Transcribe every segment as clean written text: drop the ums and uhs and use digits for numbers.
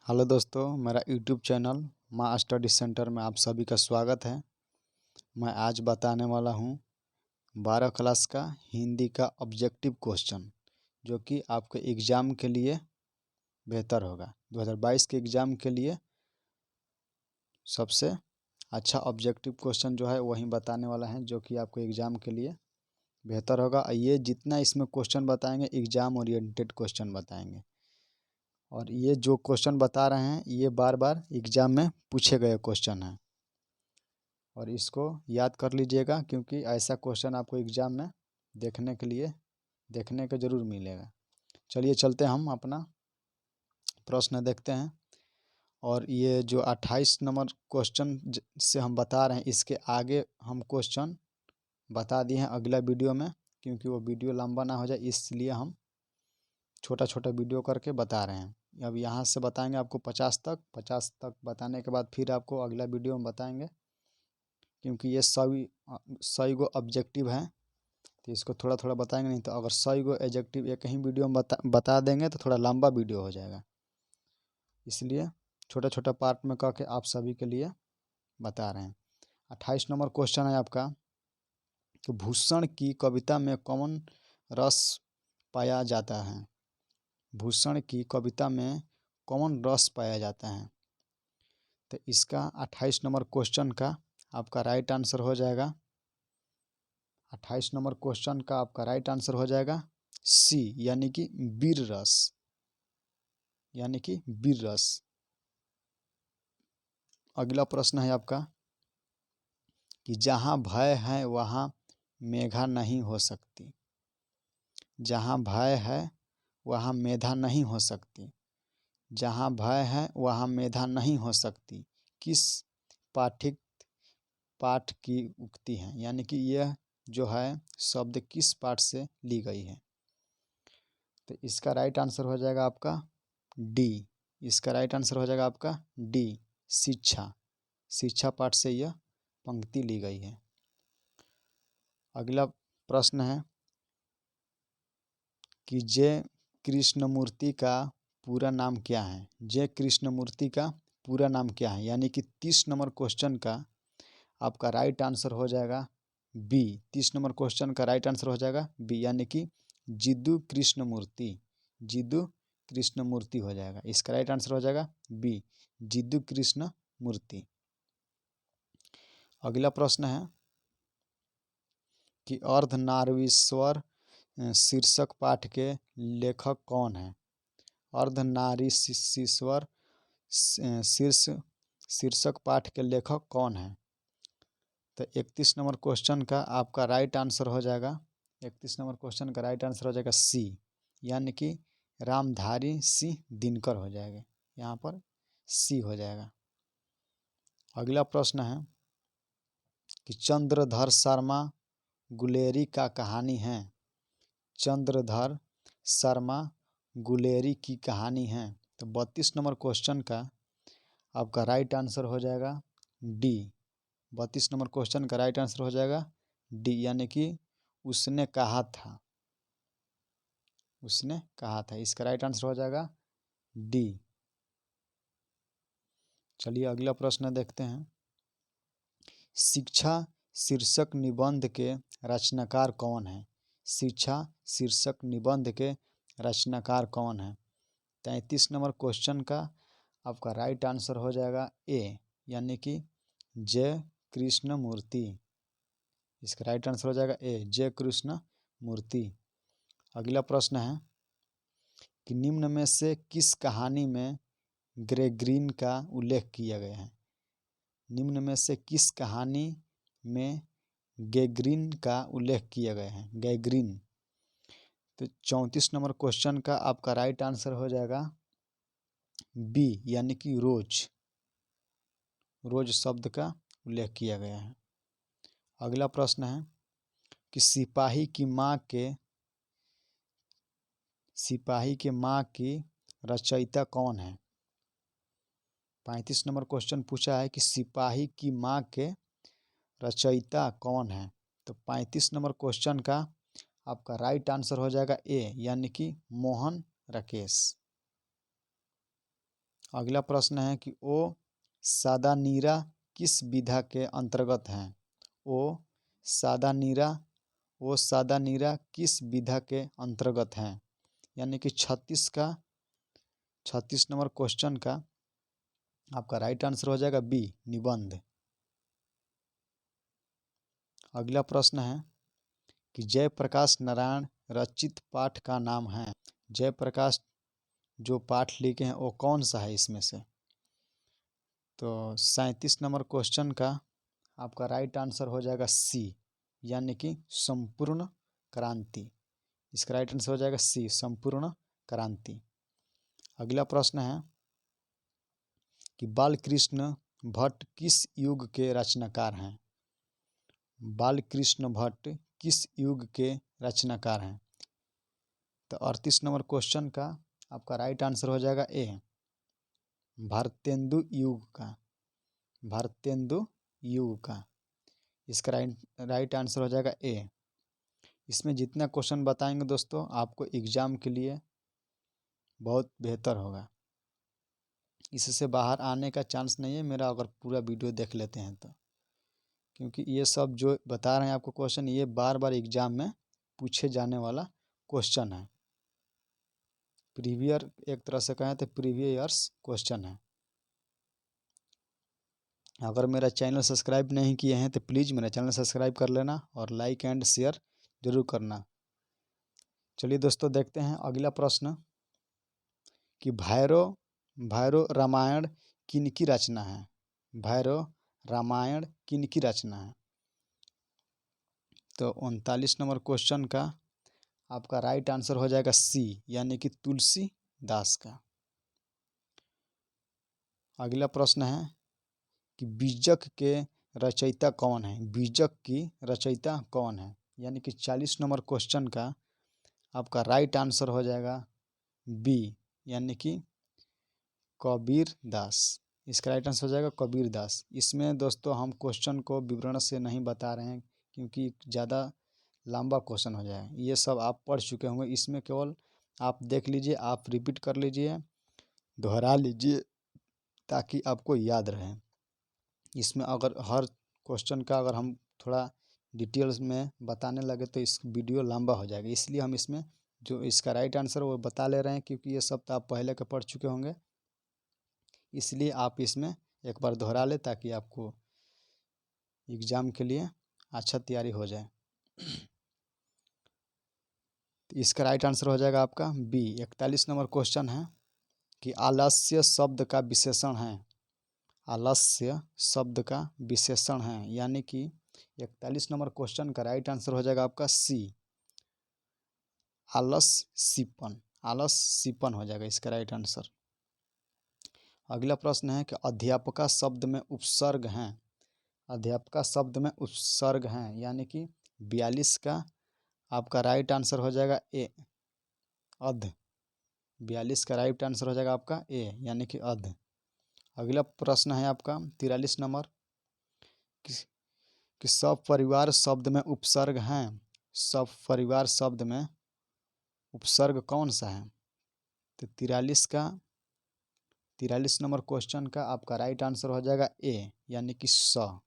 Hello दोस्तों, मेरा YouTube channel माँ स्टडी सेंटर में आप सभी का स्वागत है। मैं आज बताने वाला हूँ 12 क्लास का हिंदी का ऑब्जेक्टिव क्वेश्चन, जो कि आपके एग्ज़ाम के लिए बेहतर होगा। 2022 के एग्ज़ाम के लिए सबसे अच्छा ऑब्जेक्टिव क्वेश्चन जो है वही बताने वाला है, जो कि आपके एग्ज़ाम के लिए बेहतर होगा। ये जितना इसमें क्वेश्चन बताएंगे एग्ज़ाम ओरिएंटेड क्वेश्चन बताएंगे, और ये जो क्वेश्चन बता रहे हैं ये बार बार एग्ज़ाम में पूछे गए क्वेश्चन हैं, और इसको याद कर लीजिएगा, क्योंकि ऐसा क्वेश्चन आपको एग्ज़ाम में देखने को ज़रूर मिलेगा। चलिए चलते हम अपना प्रश्न देखते हैं। और ये जो 28 नंबर क्वेश्चन से हम बता रहे हैं, इसके आगे हम क्वेश्चन बता दिए हैं अगला वीडियो में, क्योंकि वो वीडियो लंबा ना हो जाए इसलिए हम छोटा छोटा वीडियो करके बता रहे हैं। अब यहाँ से बताएंगे आपको 50 तक बताने के बाद फिर आपको अगला वीडियो में बताएंगे, क्योंकि ये 100 गो ऑब्जेक्टिव हैं, तो इसको थोड़ा थोड़ा बताएंगे। नहीं तो अगर 100 गो एडजेक्टिव एक ही वीडियो में बता देंगे तो थोड़ा लंबा वीडियो हो जाएगा, इसलिए छोटा छोटा पार्ट में करके आप सभी के लिए बता रहे हैं। 28 नंबर क्वेश्चन है आपका कि भूषण की कविता में कौन रस पाया जाता है। भूषण की कविता में कौन रस पाया जाता है। तो इसका 28 नंबर क्वेश्चन का आपका राइट आंसर हो जाएगा, 28 नंबर क्वेश्चन का आपका राइट आंसर हो जाएगा सी, यानी कि वीर रस, यानी कि वीर रस। अगला प्रश्न है आपका कि जहाँ भय है वहाँ मेघा नहीं हो सकती। जहाँ भय है वहाँ मेधा नहीं हो सकती। जहाँ भय है वहाँ मेधा नहीं हो सकती, किस पाठ की उक्ति है, यानी कि यह जो है शब्द किस पाठ से ली गई है। तो इसका राइट आंसर हो जाएगा आपका डी। इसका राइट आंसर हो जाएगा आपका डी, शिक्षा पाठ से यह पंक्ति ली गई है। अगला प्रश्न है कि जय कृष्णमूर्ति का पूरा नाम क्या है। जय कृष्णमूर्ति का पूरा नाम क्या है, यानी कि 30 नंबर क्वेश्चन का आपका राइट आंसर हो जाएगा बी। 30 नंबर क्वेश्चन का राइट आंसर हो जाएगा बी, यानी कि जिद्दू कृष्णमूर्ति। जिद्दू कृष्णमूर्ति हो जाएगा। इसका राइट आंसर हो जाएगा बी, जिद्दू कृष्णमूर्ति। अगला प्रश्न है कि अर्धनारीश्वर शीर्षक पाठ के लेखक कौन है। अर्धनारीश्वर शीर्षक पाठ के लेखक कौन है। तो 31 नंबर क्वेश्चन का आपका राइट आंसर हो जाएगा, 31 नंबर क्वेश्चन का राइट आंसर हो जाएगा सी, यानी कि रामधारी सिंह दिनकर हो जाएगा। यहाँ पर सी हो जाएगा। अगला प्रश्न है कि चंद्रधर शर्मा गुलेरी का कहानी है। चंद्रधर शर्मा गुलेरी की कहानी है। तो 32 नंबर क्वेश्चन का आपका राइट आंसर हो जाएगा डी। 32 नंबर क्वेश्चन का राइट आंसर हो जाएगा डी, यानी कि उसने कहा था। उसने कहा था, इसका राइट आंसर हो जाएगा डी। चलिए अगला प्रश्न देखते हैं। शिक्षा शीर्षक निबंध के रचनाकार कौन है। शिक्षा शीर्षक निबंध के रचनाकार कौन है। 33 नंबर क्वेश्चन का आपका राइट आंसर हो जाएगा ए, यानी कि जय कृष्णमूर्ति। इसका राइट आंसर हो जाएगा ए, जय कृष्णमूर्ति। अगला प्रश्न है कि निम्न में से किस कहानी में ग्रेगरीन का उल्लेख किया गया है। निम्न में से किस कहानी में गैगरीन का उल्लेख किया गया है। गैगरीन। तो 34 नंबर क्वेश्चन का आपका राइट आंसर हो जाएगा बी, यानी कि रोज। रोज शब्द का उल्लेख किया गया है। अगला प्रश्न है कि सिपाही की माँ की रचयिता कौन है। 35 नंबर क्वेश्चन पूछा है कि सिपाही की माँ के रचयिता कौन है। तो 35 नंबर क्वेश्चन का आपका राइट आंसर हो जाएगा ए, यानी कि मोहन राकेश। अगला प्रश्न है कि ओ सादानीरा किस विधा के अंतर्गत हैं? ओ सादानीरा ओ सादानीरा किस विधा के अंतर्गत हैं? यानी कि 36 नंबर क्वेश्चन का आपका राइट आंसर हो जाएगा बी, निबंध। अगला प्रश्न है कि जयप्रकाश नारायण रचित पाठ का नाम है। जयप्रकाश जो पाठ लिखे हैं वो कौन सा है इसमें से? तो 37 नंबर क्वेश्चन का आपका राइट आंसर हो जाएगा सी, यानी कि संपूर्ण क्रांति। इसका राइट आंसर हो जाएगा सी, संपूर्ण क्रांति। अगला प्रश्न है कि बालकृष्ण भट्ट किस युग के रचनाकार हैं? बालकृष्ण भट्ट किस युग के रचनाकार हैं? तो 38 नंबर क्वेश्चन का आपका राइट आंसर हो जाएगा ए, भारतेंदु युग का। भारतेंदु युग का इसका राइट आंसर हो जाएगा ए। इसमें जितना क्वेश्चन बताएंगे दोस्तों आपको एग्ज़ाम के लिए बहुत बेहतर होगा। इससे बाहर आने का चांस नहीं है मेरा, अगर पूरा वीडियो देख लेते हैं तो, क्योंकि ये सब जो बता रहे हैं आपको क्वेश्चन, ये बार बार एग्ज़ाम में पूछे जाने वाला क्वेश्चन है। प्रीवियर एक तरह से कहें तो प्रीवियस ईयर्स क्वेश्चन है। अगर मेरा चैनल सब्सक्राइब नहीं किए हैं तो प्लीज़ मेरा चैनल सब्सक्राइब कर लेना और लाइक एंड शेयर ज़रूर करना। चलिए दोस्तों देखते हैं अगला प्रश्न कि भैरव भैरव रामायण किनकी रचना है? भैरव रामायण किनकी रचना है? तो 39 नंबर क्वेश्चन का आपका राइट आंसर हो जाएगा सी, यानी कि तुलसीदास का। अगला प्रश्न है कि बीजक के रचयिता कौन है? बीजक की रचयिता कौन है? यानी कि 40 नंबर क्वेश्चन का आपका राइट आंसर हो जाएगा बी, यानी कि कबीर दास। इसका राइट आंसर हो जाएगा कबीर दास। इसमें दोस्तों हम क्वेश्चन को विवरण से नहीं बता रहे हैं क्योंकि ज़्यादा लंबा क्वेश्चन हो जाए। ये सब आप पढ़ चुके होंगे, इसमें केवल आप देख लीजिए, आप रिपीट कर लीजिए, दोहरा लीजिए ताकि आपको याद रहे। इसमें अगर हर क्वेश्चन का अगर हम थोड़ा डिटेल्स में बताने लगे तो इस वीडियो लंबा हो जाएगा, इसलिए हम इसमें जो इसका राइट आंसर वो बता ले रहे हैं, क्योंकि ये सब तो आप पहले के पढ़ चुके होंगे, इसलिए आप इसमें एक बार दोहरा ले ताकि आपको एग्ज़ाम के लिए अच्छा तैयारी हो जाए। तो इसका राइट आंसर हो जाएगा आपका बी। 41 नंबर क्वेश्चन है कि आलस्य शब्द का विशेषण है। आलस्य शब्द का विशेषण है, यानी कि 41 नंबर क्वेश्चन का राइट आंसर हो जाएगा आपका सी, आलस्यपन। आलस्यपन हो जाएगा इसका राइट आंसर। अगला प्रश्न है कि अध्यापका शब्द में उपसर्ग हैं। अध्यापका शब्द में उपसर्ग हैं, यानी कि 42 का आपका राइट आंसर हो जाएगा ए, अध। 42 का राइट आंसर हो जाएगा आपका ए, यानी कि अध। अगला प्रश्न है आपका 43 नंबर कि सब परिवार शब्द में उपसर्ग हैं। सब परिवार शब्द में उपसर्ग कौन सा है? तो 43 नंबर क्वेश्चन का आपका राइट आंसर हो जाएगा ए, यानी कि स।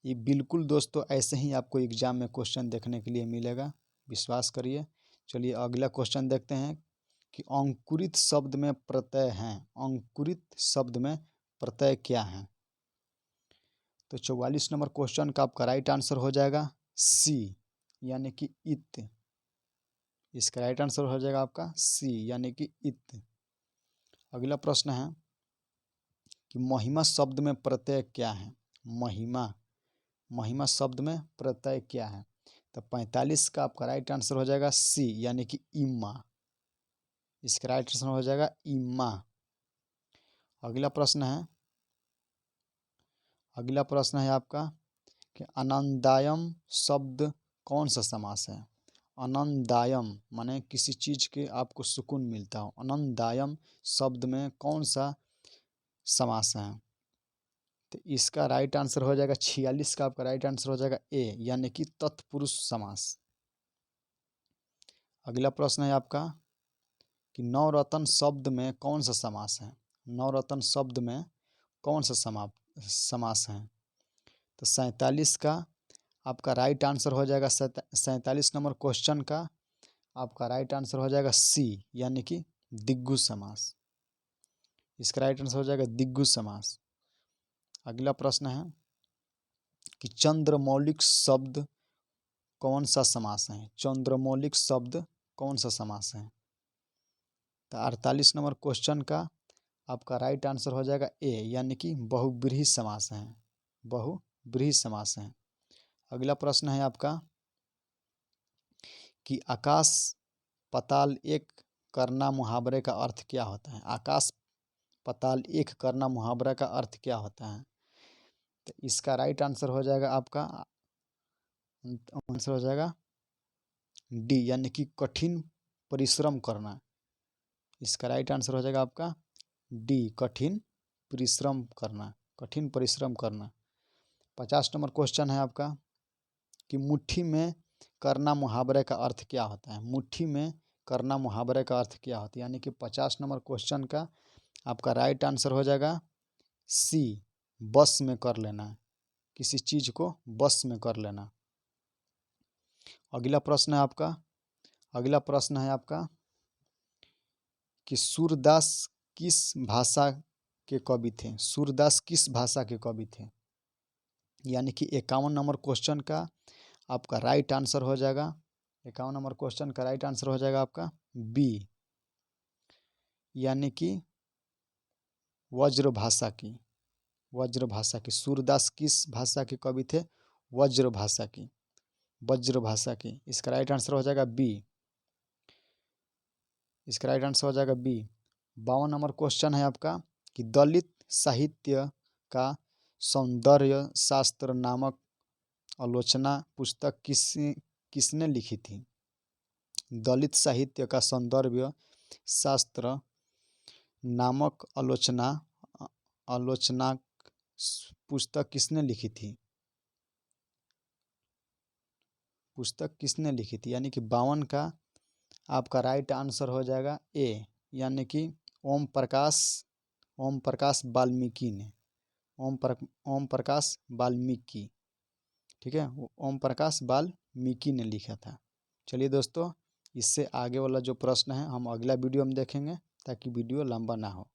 ये बिल्कुल दोस्तों ऐसे ही आपको एग्जाम में क्वेश्चन देखने के लिए मिलेगा, विश्वास करिए। चलिए अगला क्वेश्चन देखते हैं कि अंकुरित शब्द में प्रत्यय हैं। अंकुरित शब्द में प्रत्यय क्या है? तो 44 नंबर क्वेश्चन का आपका राइट आंसर हो जाएगा सी, यानी कि इत। इसका राइट आंसर हो जाएगा आपका सी, यानी कि इत। अगला प्रश्न है कि महिमा शब्द में प्रत्यय क्या है? महिमा महिमा शब्द में प्रत्यय क्या है? तो 45 का आपका राइट आंसर हो जाएगा सी, यानी कि इम्मा। इसका राइट आंसर हो जाएगा इम्मा। अगला प्रश्न है आपका कि आनंदायम शब्द कौन सा समास है? आनंदायम माने किसी चीज़ के आपको सुकून मिलता हो। आनंदायम शब्द में कौन सा समास है? तो इसका राइट आंसर हो जाएगा 46 का आपका राइट आंसर हो जाएगा ए, यानी कि तत्पुरुष समास। अगला प्रश्न है आपका कि नवरत्न शब्द में कौन सा समास है। नवरत्न शब्द में कौन सा समास है। तो 47 का आपका राइट आंसर हो जाएगा 47 नंबर क्वेश्चन का आपका राइट आंसर हो जाएगा सी, यानी कि दिग्गु समास। इसका राइट आंसर हो जाएगा दिग्गु समास। अगला प्रश्न है कि चंद्रमौलिक शब्द कौन सा समास है। चंद्रमौलिक शब्द कौन सा समास है। तो 48 नंबर क्वेश्चन का आपका राइट आंसर हो जाएगा ए, यानी कि बहुब्रीहि समास है। बहुब्रीहि समास है। अगला प्रश्न है आपका कि आकाश पाताल एक करना मुहावरे का अर्थ क्या होता है। आकाश पाताल एक करना मुहावरा का अर्थ क्या होता है। तो इसका राइट आंसर हो जाएगा आपका आंसर हो जाएगा डी, यानी कि कठिन परिश्रम करना। इसका राइट आंसर हो जाएगा आपका डी, कठिन परिश्रम करना। कठिन परिश्रम करना। 50 नंबर क्वेश्चन है आपका कि मुट्ठी में करना मुहावरे का अर्थ क्या होता है। मुट्ठी में करना मुहावरे का अर्थ क्या होता है, यानी कि 50 नंबर क्वेश्चन का आपका राइट आंसर हो जाएगा सी, बस में कर लेना। किसी चीज को बस में कर लेना। अगला प्रश्न है आपका कि सूरदास किस भाषा के कवि थे। सूरदास किस भाषा के कवि थे, यानी कि 51 नंबर क्वेश्चन का आपका राइट आंसर हो जाएगा 51 नंबर क्वेश्चन का राइट आंसर हो जाएगा आपका बी, यानी कि वज्र भाषा की। वज्र भाषा की। सूरदास किस भाषा के कवि थे। वज्र भाषा की। वज्र भाषा की। इसका राइट आंसर हो जाएगा बी। इसका राइट आंसर हो जाएगा बी। 52 नंबर क्वेश्चन है आपका कि दलित साहित्य का सौंदर्य शास्त्र नामक आलोचना पुस्तक किसने लिखी थी। दलित साहित्य का सौंदर्य शास्त्र नामक आलोचना पुस्तक किसने लिखी थी। पुस्तक किसने लिखी थी, यानी कि 52 का आपका राइट आंसर हो जाएगा ए, यानी कि ओम प्रकाश वाल्मीकि ने। ओम प्रकाश वाल्मीकि। ठीक है, ओम प्रकाश वाल्मीकि ने लिखा था। चलिए दोस्तों, इससे आगे वाला जो प्रश्न है हम अगला वीडियो में देखेंगे ताकि वीडियो लंबा ना हो।